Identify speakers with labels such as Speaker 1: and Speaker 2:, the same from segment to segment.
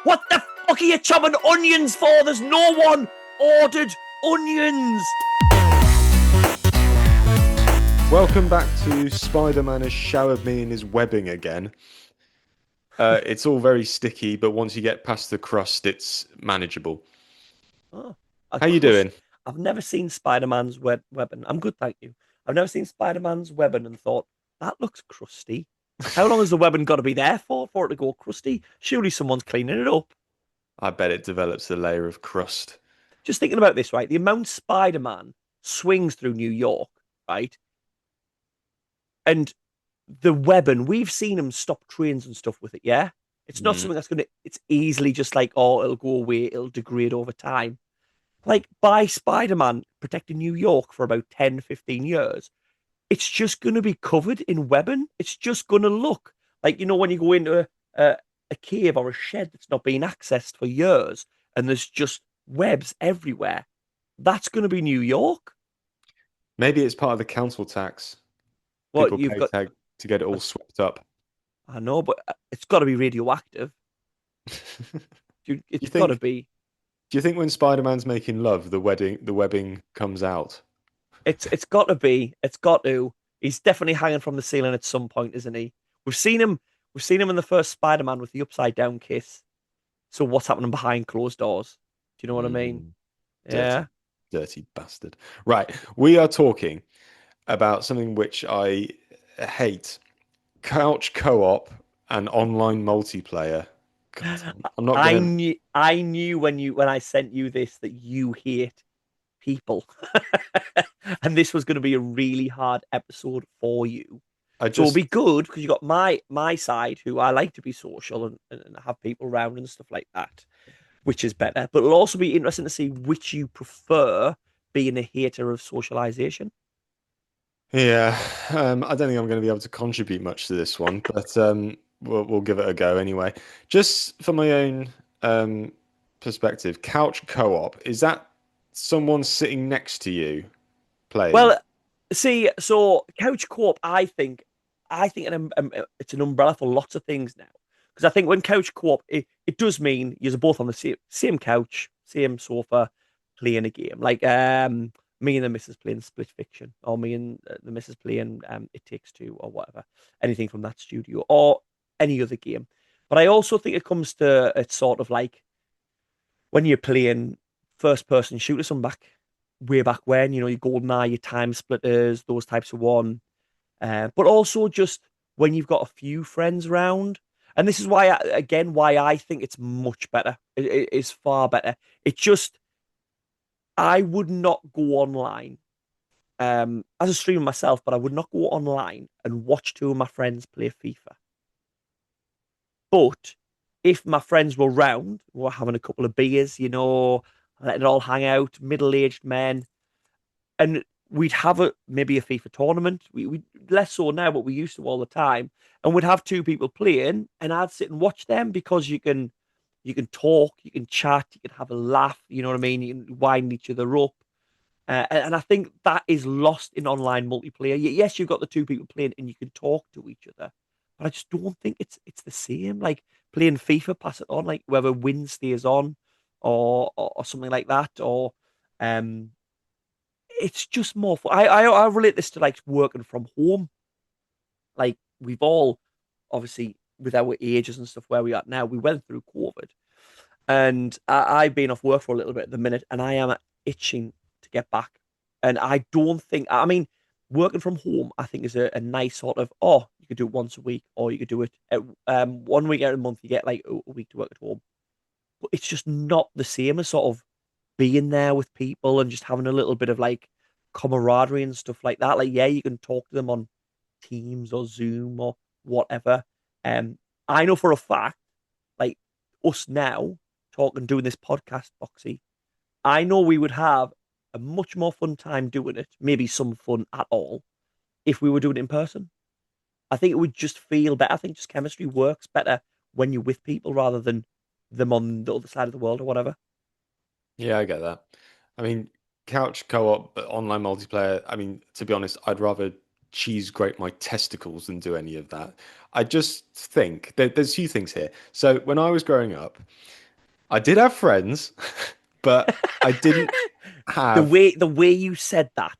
Speaker 1: What the fuck are you chopping onions for? There's no one ordered onions.
Speaker 2: Welcome back to Spider-Man has showered me in his webbing again. It's all very sticky, but once you get past the crust, it's manageable.
Speaker 1: Oh, a
Speaker 2: How you
Speaker 1: crust.
Speaker 2: doing?
Speaker 1: I've never seen Spider-Man's weapon. I'm good, thank you. I've never seen Spider-Man's weapon and thought, that looks crusty. How long has the weapon got to be there for it to go crusty? Surely someone's cleaning it up.
Speaker 2: I bet it develops a layer of crust.
Speaker 1: Just thinking about this, right? The amount Spider-Man swings through New York, right? And the weapon, we've seen him stop trains and stuff with it, yeah? It's not
Speaker 2: Mm.
Speaker 1: something that's it's easily just like, oh, it'll go away, it'll degrade over time. Like, by Spider-Man protecting New York for about 10, 15 years, it's just going to be covered in webbing. It's just going to look like, when you go into a cave or a shed that's not been accessed for years and there's just webs everywhere. That's going to be New York.
Speaker 2: Maybe it's part of the council tax.
Speaker 1: What
Speaker 2: People
Speaker 1: you've
Speaker 2: pay
Speaker 1: got,
Speaker 2: to get it all swept up.
Speaker 1: I know, but it's got to be radioactive.
Speaker 2: Do
Speaker 1: It's
Speaker 2: you
Speaker 1: got to
Speaker 2: think?
Speaker 1: be.
Speaker 2: Do you think when Spider-Man's making love, the webbing comes out?
Speaker 1: It's got to be. It's got to. He's definitely hanging from the ceiling at some point, isn't he? We've seen him. We've seen him in the first Spider-Man with the upside down kiss. So what's happening behind closed doors? Do you know what I mean?
Speaker 2: Mm,
Speaker 1: Yeah.
Speaker 2: dirty, dirty bastard. Right, we are talking about something which I hate: couch co-op and online multiplayer. God, I'm not gonna.
Speaker 1: I knew when I sent you this that you hate people. And this was going to be a really hard episode for you.
Speaker 2: I
Speaker 1: So it'll be
Speaker 2: just,
Speaker 1: good because you got my side, who I like to be social and have people around and stuff like that, which is better. But it'll also be interesting to see which you prefer, being a hater of socialization.
Speaker 2: yeah. I don't think I'm going to be able to contribute much to this one, but we'll give it a go anyway. Just for my own perspective, couch co-op, is that someone sitting next to you playing?
Speaker 1: Well, see, so couch co-op, I think it's an umbrella for lots of things now. Because I think when couch co-op, it does mean you're both on the same couch, same sofa, playing a game. Like me and the missus playing Split Fiction, or me and the missus playing It Takes Two, or whatever, anything from that studio, or any other game. But I also think it comes to it's sort of like when you're playing first person shooters, some back way back when, your Goldeneye, your Timesplitters, those types of one. But also just when you've got a few friends around. And this is why I think it's much better. It is far better. It just, I would not go online as a streamer myself, but I would not go online and watch two of my friends play FIFA. But if my friends were round, we're having a couple of beers, letting it all hang out, middle-aged men, and we'd have maybe a FIFA tournament. We less so now, but we used to all the time. And we'd have two people playing, and I'd sit and watch them because you can talk, you can chat, you can have a laugh. You know what I mean? You can wind each other up. And I think that is lost in online multiplayer. Yes, you've got the two people playing, and you can talk to each other, but I just don't think it's the same. Like playing FIFA, pass it on, like whoever wins stays on, or something like that, or um it's just more fun. I relate this to like working from home. Like we've all obviously with our ages and stuff where we are now, we went through COVID, and I've been off work for a little bit at the minute, and I am itching to get back. And I don't think, I mean, working from home, I think is a nice sort of, oh, you could do it once a week, or you could do it 1 week out of the month. You get like a week to work at home, but it's just not the same as sort of being there with people and just having a little bit of like camaraderie and stuff like that. Like, yeah, you can talk to them on Teams or Zoom or whatever. Um, I know for a fact, like us now talking, doing this podcast, Boxy, I know we would have a much more fun time doing it, maybe some fun at all, if we were doing it in person. I think it would just feel better. I think just chemistry works better when you're with people rather than them on the other side of the world or whatever.
Speaker 2: Yeah, I get that. I mean, couch co-op, but online multiplayer. I mean, to be honest, I'd rather cheese grate my testicles than do any of that. I just think there's a few things here. So when I was growing up, I did have friends, but I didn't
Speaker 1: The
Speaker 2: have,
Speaker 1: way you said that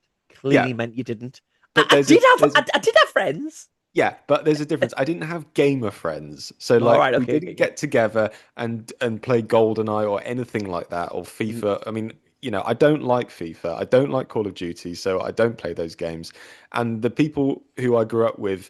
Speaker 2: yeah,
Speaker 1: clearly meant you didn't.
Speaker 2: but there's a there's a
Speaker 1: I did have friends.
Speaker 2: yeah, but there's a difference. I didn't have gamer friends. So
Speaker 1: All
Speaker 2: like
Speaker 1: right,
Speaker 2: we
Speaker 1: okay,
Speaker 2: didn't
Speaker 1: okay,
Speaker 2: get together and play Goldeneye or anything like that or
Speaker 1: okay.
Speaker 2: FIFA. I mean, I don't like FIFA. I don't like Call of Duty, so I don't play those games. And the people who I grew up with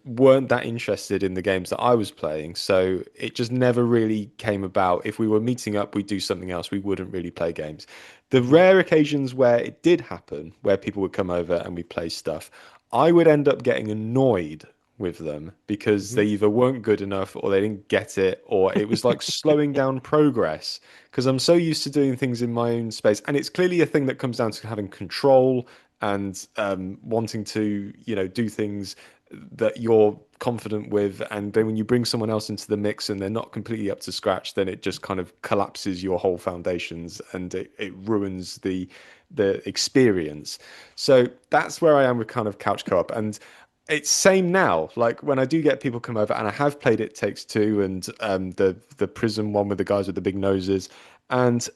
Speaker 2: weren't that interested in the games that I was playing. So it just never really came about. If we were meeting up, we'd do something else. We wouldn't really play games. The
Speaker 1: Mm-hmm,
Speaker 2: rare occasions where it did happen, where people would come over and we play stuff, I would end up getting annoyed with them because
Speaker 1: mm-hmm.
Speaker 2: they either weren't good enough or they didn't get it, or it was like slowing down progress because I'm so used to doing things in my own space. And it's clearly a thing that comes down to having control and wanting to, do things that you're confident with. And then when you bring someone else into the mix and they're not completely up to scratch, then it just kind of collapses your whole foundations and it ruins the experience. So that's where I am with kind of couch co-op. And it's same now. Like when I do get people come over, and I have played It Takes Two and the prison one with the guys with the big noses, and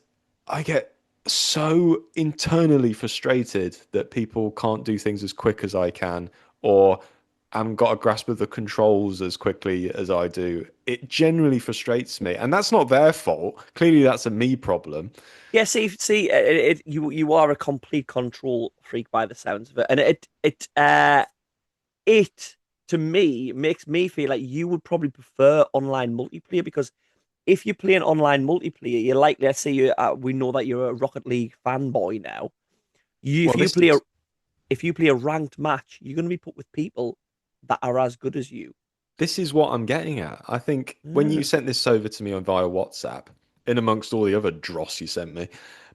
Speaker 2: I get so internally frustrated that people can't do things as quick as I can, or haven't got a grasp of the controls as quickly as I do. It generally frustrates me, and that's not their fault. Clearly, that's a me problem.
Speaker 1: Yeah, you are a complete control freak by the sounds of it, and it to me makes me feel like you would probably prefer online multiplayer because if you play an online multiplayer, you're likely, let's say we know that you're a Rocket League fanboy now. You,
Speaker 2: Well,
Speaker 1: if you
Speaker 2: this
Speaker 1: play a
Speaker 2: is
Speaker 1: if you play a ranked match, you're going to be put with people that are as good as you.
Speaker 2: This is what I'm getting at. I think when you
Speaker 1: Mm.
Speaker 2: sent this over to me on via WhatsApp, in amongst all the other dross you sent me,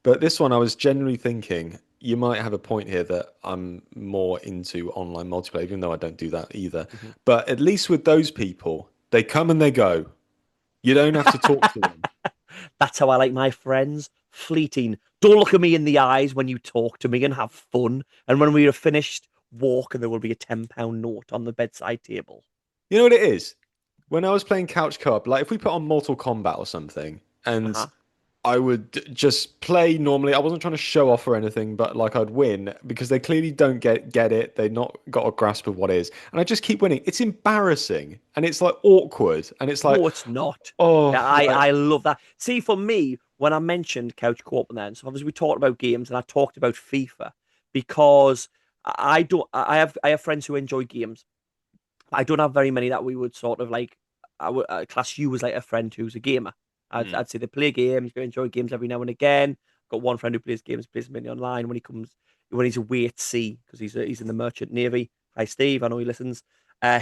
Speaker 2: but this one I was generally thinking you might have a point here that I'm more into online multiplayer, even though I don't do that either.
Speaker 1: Mhm.
Speaker 2: But at least with those people, they come and they go. You don't have to talk to them.
Speaker 1: That's how I like my friends. Fleeting. Don't look at me in the eyes when you talk to me and have fun. And when we are finished, walk and there will be a £10 note on the bedside table.
Speaker 2: You know what it is? When I was playing couch co-op, like if we put on Mortal Kombat or something, and
Speaker 1: Uh-huh.
Speaker 2: I would just play normally. I wasn't trying to show off or anything, but like I'd win because they clearly don't get it. They've not got a grasp of what it is, and I just keep winning. It's embarrassing and it's like awkward, and it's like,
Speaker 1: No, it's not.
Speaker 2: oh,
Speaker 1: Yeah, I,
Speaker 2: like
Speaker 1: I love that. See, for me, when I mentioned couch co-op and then, so obviously we talked about games and I talked about FIFA because I don't, I have friends who enjoy games. I don't have very many that we would sort of like, I would class you as like a friend who's a gamer.
Speaker 2: hmm,
Speaker 1: I'd say they play games, they enjoy games every now and again. Got one friend who plays games, plays many online when he's away at sea because he's in the Merchant Navy. Hi, Steve. I know he listens.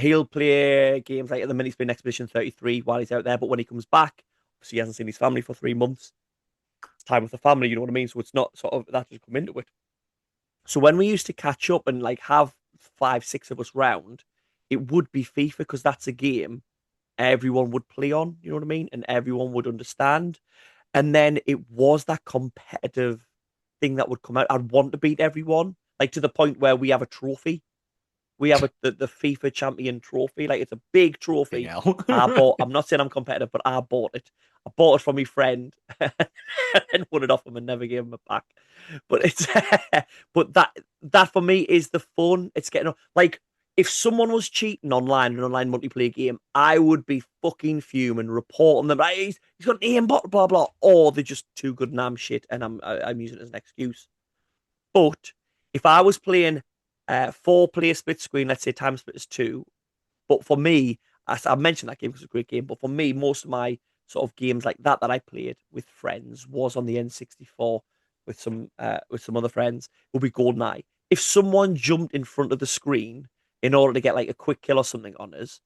Speaker 1: He'll play games like at the minute he's playing Expedition 33 while he's out there, but when he comes back, obviously he hasn't seen his family for 3 months. It's time with the family, you know what I mean? So it's not sort of that just come into it. So when we used to catch up and like have five, six of us round, it would be FIFA because that's a game everyone would play on, you know what I mean? And everyone would understand. And then it was that competitive thing that would come out. I'd want to beat everyone, like to the point where we have a trophy. We have the FIFA champion trophy. Like it's a big
Speaker 2: thing
Speaker 1: trophy.
Speaker 2: hell.
Speaker 1: I'm not saying I'm competitive, but I bought it. I bought it from my friend and won it off him and never gave him it back. But it's but that for me is the fun. It's getting like if someone was cheating online in an online multiplayer game, I would be fucking fuming, reporting them. Like, he's got an aimbot, blah blah, or they're just too good and I'm shit, and I'm using it as an excuse. But if I was playing four-player split screen, let's say Timesplitters 2, but for me, I mentioned that game because it's a great game, but for me, most of my sort of games like that I played with friends was on the N64 with some other friends would be Goldeneye. If someone jumped in front of the screen in order to get like a quick kill or something on us,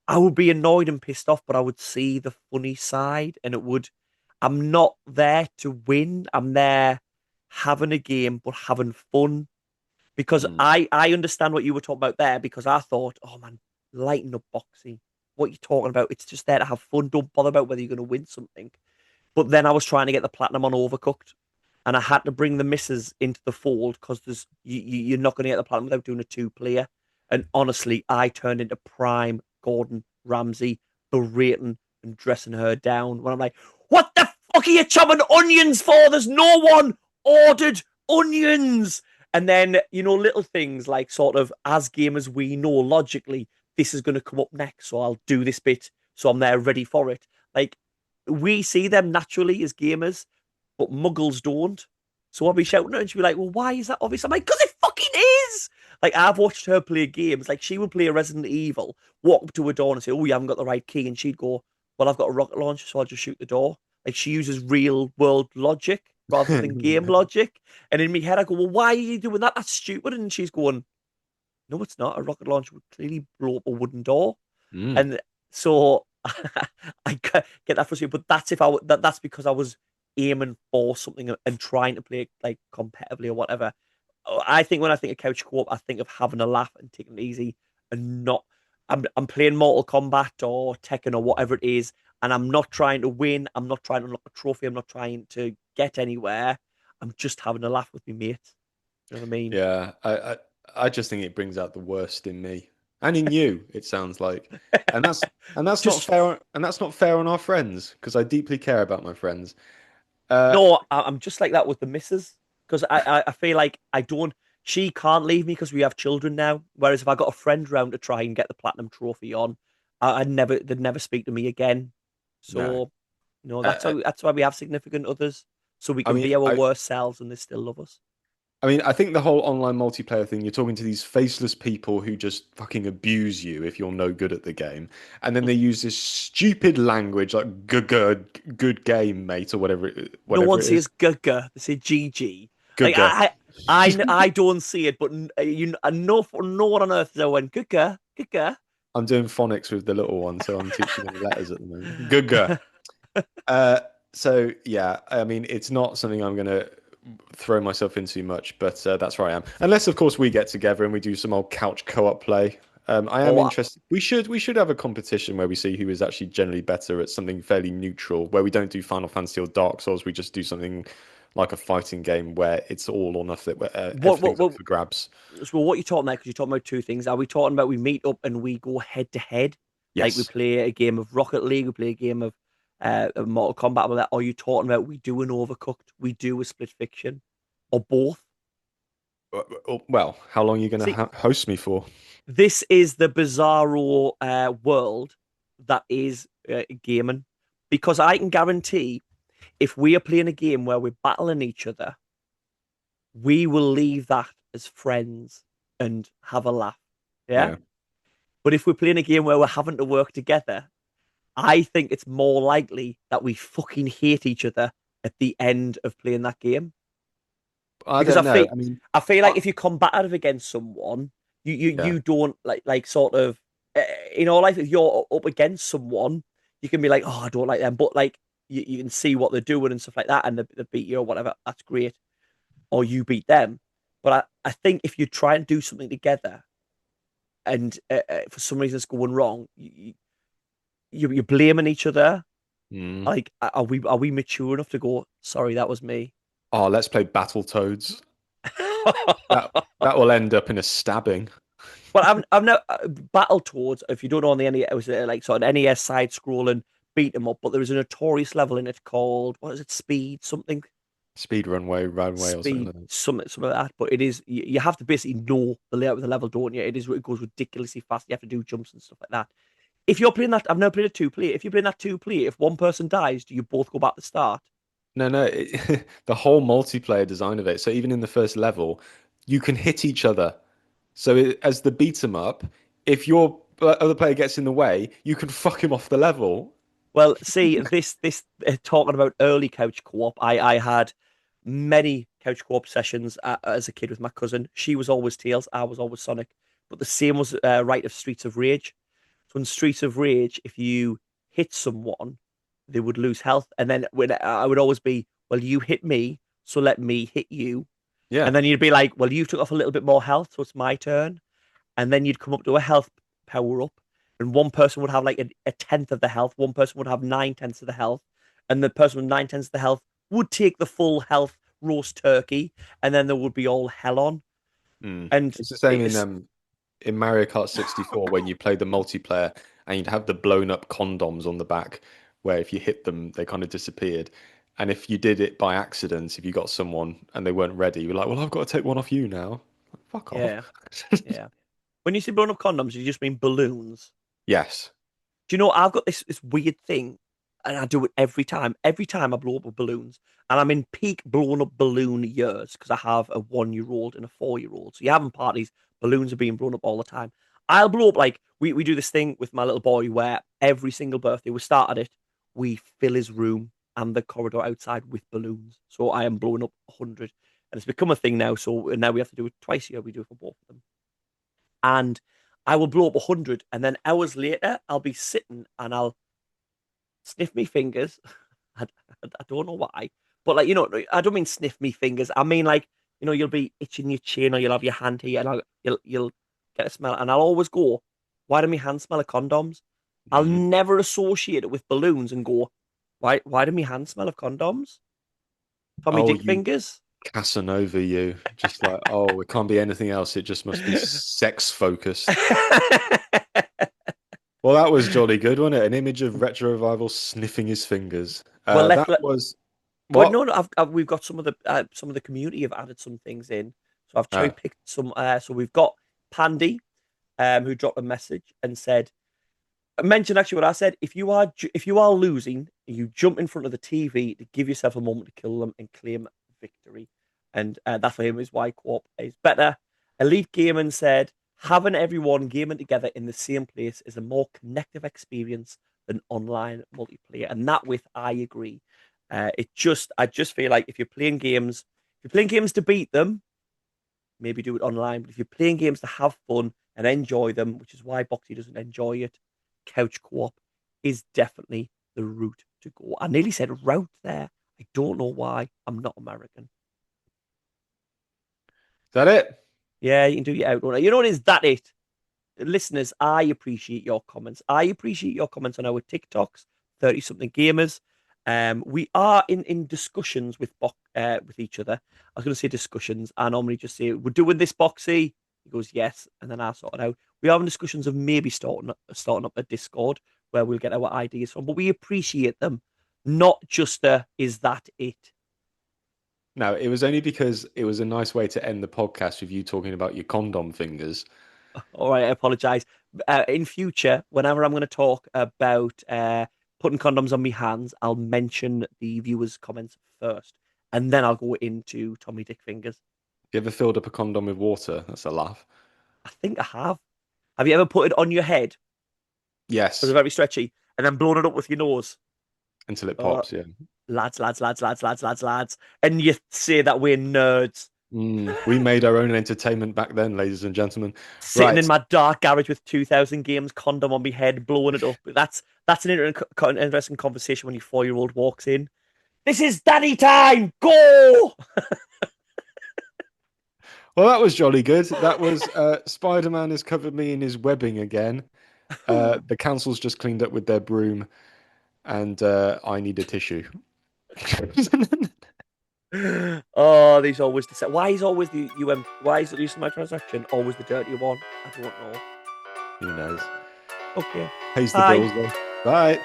Speaker 1: I would be annoyed and pissed off, but I would see the funny side and it would I'm not there to win. I'm there having a game but having fun because
Speaker 2: Hmm.
Speaker 1: I understand what you were talking about there because I thought, oh man, lighten up, Boxy. What you talking about? It's just there to have fun. Don't bother about whether you're going to win something. But then I was trying to get the platinum on Overcooked, and I had to bring the missus into the fold because you're not going to get the platinum without doing a two-player. And honestly, I turned into prime Gordon Ramsay, berating and dressing her down when I'm like, "What the fuck are you chopping onions for? There's no one ordered onions." And then, little things like sort of as gamers, we know logically this is going to come up next. So I'll do this bit. So I'm there ready for it. Like, we see them naturally as gamers, but muggles don't. So I'll be shouting at her and she'll be like, "Well, why is that obvious?" I'm like, "Because it fucking is." Like, I've watched her play games. Like, she would play a Resident Evil, walk up to her door and say, "Oh, you haven't got the right key." And she'd go, "Well, I've got a rocket launcher, so I'll just shoot the door." Like, she uses real world logic rather than game
Speaker 2: Yeah.
Speaker 1: logic. And in my head, I go, "Well, why are you doing that? That's stupid." And she's going, "No, it's not. A rocket launcher would clearly blow up a wooden door."
Speaker 2: Mm.
Speaker 1: And so I get that frustrated. But that's if that's because I was aiming for something and trying to play it like competitively or whatever. I think when I think of couch co-op, I think of having a laugh and taking it easy and not. I'm playing Mortal Kombat or Tekken or whatever it is, and I'm not trying to win. I'm not trying to unlock a trophy. I'm not trying to get anywhere. I'm just having a laugh with my mates. You know what I mean?
Speaker 2: Yeah, I just think it brings out the worst in me and in you, it sounds like. And that's not
Speaker 1: Just
Speaker 2: fair, and that's not fair on our friends because I deeply care about my friends. Uh,
Speaker 1: No, I'm just like that with the missus because I feel like I don't. She can't leave me because we have children now. Whereas if I got a friend round to try and get the platinum trophy on, they'd never speak to me again.
Speaker 2: no.
Speaker 1: So, that's
Speaker 2: Uh,
Speaker 1: that's why we have significant others, so we
Speaker 2: I
Speaker 1: can
Speaker 2: mean,
Speaker 1: be our
Speaker 2: I
Speaker 1: worst selves and they still love us.
Speaker 2: I mean, I think the whole online multiplayer thing, you're talking to these faceless people who just fucking abuse you if you're no good at the game. And then they use this stupid language like good game, mate, or
Speaker 1: No
Speaker 2: whatever
Speaker 1: one
Speaker 2: it is.
Speaker 1: says gaga; they say GG. Like
Speaker 2: Guga.
Speaker 1: I don't see it, but I know for no one on earth is went gaga gaga.
Speaker 2: I'm doing phonics with the little one, so I'm teaching them letters at the moment. Guga. Uh, so yeah, I mean, it's not something I'm gonna throw myself into much, but that's where I am. Unless, of course, we get together and we do some old couch co-op play. I am
Speaker 1: Oh,
Speaker 2: interested. We should have a competition where we see who is actually generally better at something fairly neutral, where we don't do Final Fantasy or Dark Souls. We just do something like a fighting game where it's all or nothing, where
Speaker 1: what
Speaker 2: everything's up
Speaker 1: what
Speaker 2: for grabs.
Speaker 1: So what you talking about? Because you're talking about two things. Are we talking about we meet up and we go head to head, like we
Speaker 2: Yes.
Speaker 1: play a game of Rocket League, we play a game of Mortal Kombat, or that? Or are you talking about we do an Overcooked, we do a Split Fiction, or both?
Speaker 2: Well, how long are you going to
Speaker 1: See,
Speaker 2: host me for?
Speaker 1: this is the bizarro world that is gaming, because I can guarantee if we are playing a game where we're battling each other, we will leave that as friends and have a laugh. Yeah.
Speaker 2: Yeah.
Speaker 1: But if we're playing a game where we're having to work together, I think it's more likely that we fucking hate each other at the end of playing that game.
Speaker 2: I
Speaker 1: Because
Speaker 2: don't know. I mean,
Speaker 1: I feel like
Speaker 2: I,
Speaker 1: if you're combative against someone,
Speaker 2: yeah.
Speaker 1: you don't like sort of in all life, if you're up against someone, you can be like, "Oh, I don't like them," but like you can see what they're doing and stuff like that, and they beat you or whatever. That's great, or you beat them. But I think if you try and do something together, and for some reason it's going wrong, you're blaming each other.
Speaker 2: Mm.
Speaker 1: Like, are we mature enough to go? Sorry, that was me.
Speaker 2: Oh, let's play Battletoads. That that will end up in a stabbing.
Speaker 1: But I've never Battletoads. If you don't know on the NES, it was like sort of an NES side scrolling beat 'em up. But there was a notorious level in it called what is it? Speed something,
Speaker 2: Speed runway or something
Speaker 1: speed
Speaker 2: like that.
Speaker 1: something like that. But it is you have to basically know the layout of the level, don't you? It goes ridiculously fast. You have to do jumps and stuff like that. If you're playing that, I've never played a two player. If you're playing that two player, if one person dies, do you both go back to start?
Speaker 2: No, no, the whole multiplayer design of it. So even in the first level, you can hit each other. So as the beat 'em up, if your other player gets in the way, you can fuck him off the level.
Speaker 1: Well, see, this talking about early couch co-op, I had many couch co-op sessions as a kid with my cousin. She was always Tails, I was always Sonic. But the same was right of Streets of Rage. So in Streets of Rage, if you hit someone, they would lose health, and then when I would always be, well, you hit me, so let me hit you,
Speaker 2: Yeah,
Speaker 1: and then you'd be like, well, you took off a little bit more health, so it's my turn, and then you'd come up to a health power up, and one person would have like a tenth of the health, one person would have nine tenths of the health, and the person with nine tenths of the health would take the full health roast turkey, and then there would be all hell on. And
Speaker 2: It's the same
Speaker 1: it's
Speaker 2: in Mario Kart 64 when you play the multiplayer and you'd have the blown up condoms on the back where if you hit them they kind of disappeared. And if you did it by accident, if you got someone and they weren't ready, you're like, well, I've got to take one off you now. Fuck off.
Speaker 1: yeah, yeah. When you say blown up condoms, you just mean balloons.
Speaker 2: Yes.
Speaker 1: Do you know I've got this weird thing, and I do it every time. Every time I blow up with balloons, and I'm in peak blown up balloon years because I have a 1 year old and a 4 year old. So you're having parties, balloons are being blown up all the time. I'll blow up like we do this thing with my little boy where every single birthday we start at it, we fill his room and the corridor outside with balloons. So I am blowing up 100, and it's become a thing now. So now we have to do it twice a year. We do it for both of them, and I will blow up 100, and then hours later I'll be sitting and I'll sniff me fingers. I, I don't know why, but like I don't mean sniff me fingers. I mean like you'll be itching your chin or you'll have your hand here, and you'll get a smell, and I'll always go, why do my hands smell of condoms? I'll
Speaker 2: Mm.
Speaker 1: never associate it with balloons and go, why do my hands smell of condoms? Tommy
Speaker 2: Oh,
Speaker 1: Dick
Speaker 2: you
Speaker 1: fingers.
Speaker 2: Casanova, you. Just like, oh, it can't be anything else. It just must be sex focused. Well, that was jolly good, wasn't it? An image of Retro Revival sniffing his fingers.
Speaker 1: well,
Speaker 2: That was
Speaker 1: well,
Speaker 2: what?
Speaker 1: no, no. We've got some of the community have added some things in, so I've cherry
Speaker 2: Oh,
Speaker 1: picked some. So we've got Pandy, who dropped a message and said, mentioned actually what I said. If you are losing, you jump in front of the TV to give yourself a moment to kill them and claim victory. And that for him is why co-op is better. Elite Gaming said having everyone gaming together in the same place is a more connective experience than online multiplayer, and that with I agree. I just feel like if you're playing games to beat them, maybe do it online. But if you're playing games to have fun and enjoy them, which is why Boxy doesn't enjoy it, couch co-op is definitely the route to go. I nearly said route there. I don't know why. I'm not American.
Speaker 2: is that it?
Speaker 1: Yeah, you can do your outro. You know what is that it? Listeners, I appreciate your comments. I appreciate your comments on our TikToks, 30 something gamers. We are in discussions with each other. I was going to say discussions. I normally just say, we're doing this, Boxy. He goes, yes. And then I sort it out. We are in discussions of maybe starting up a Discord where we'll get our ideas from, but we appreciate them. Not just is that it?
Speaker 2: No, it was only because it was a nice way to end the podcast with you talking about your condom fingers.
Speaker 1: All right, I apologize. In future, whenever I'm going to talk about putting condoms on my hands, I'll mention the viewers' comments first, and then I'll go into Tommy Dick Fingers.
Speaker 2: You ever filled up a condom with water? That's a laugh.
Speaker 1: I think I have. Have you ever put it on your head? Because
Speaker 2: Yes,
Speaker 1: it's very stretchy, and then blown it up with your nose?
Speaker 2: until it
Speaker 1: Oh,
Speaker 2: pops, yeah.
Speaker 1: lads, and you say that we're nerds.
Speaker 2: We made our own entertainment back then, ladies and gentlemen.
Speaker 1: Sitting
Speaker 2: Right.
Speaker 1: in my dark garage with 2,000 games, condom on my head, blowing it up. That's an interesting conversation when your 4 year old walks in. This is daddy time. Go.
Speaker 2: Well, that was jolly good. That was Spider-Man has covered me in his webbing again. The council's just cleaned up with their broom, and I need a tissue.
Speaker 1: Oh, these always the why is always the why is at least in my transaction always the dirty one? I don't know.
Speaker 2: Who knows?
Speaker 1: Okay.
Speaker 2: Pays the
Speaker 1: Bye.
Speaker 2: bills though. Bye.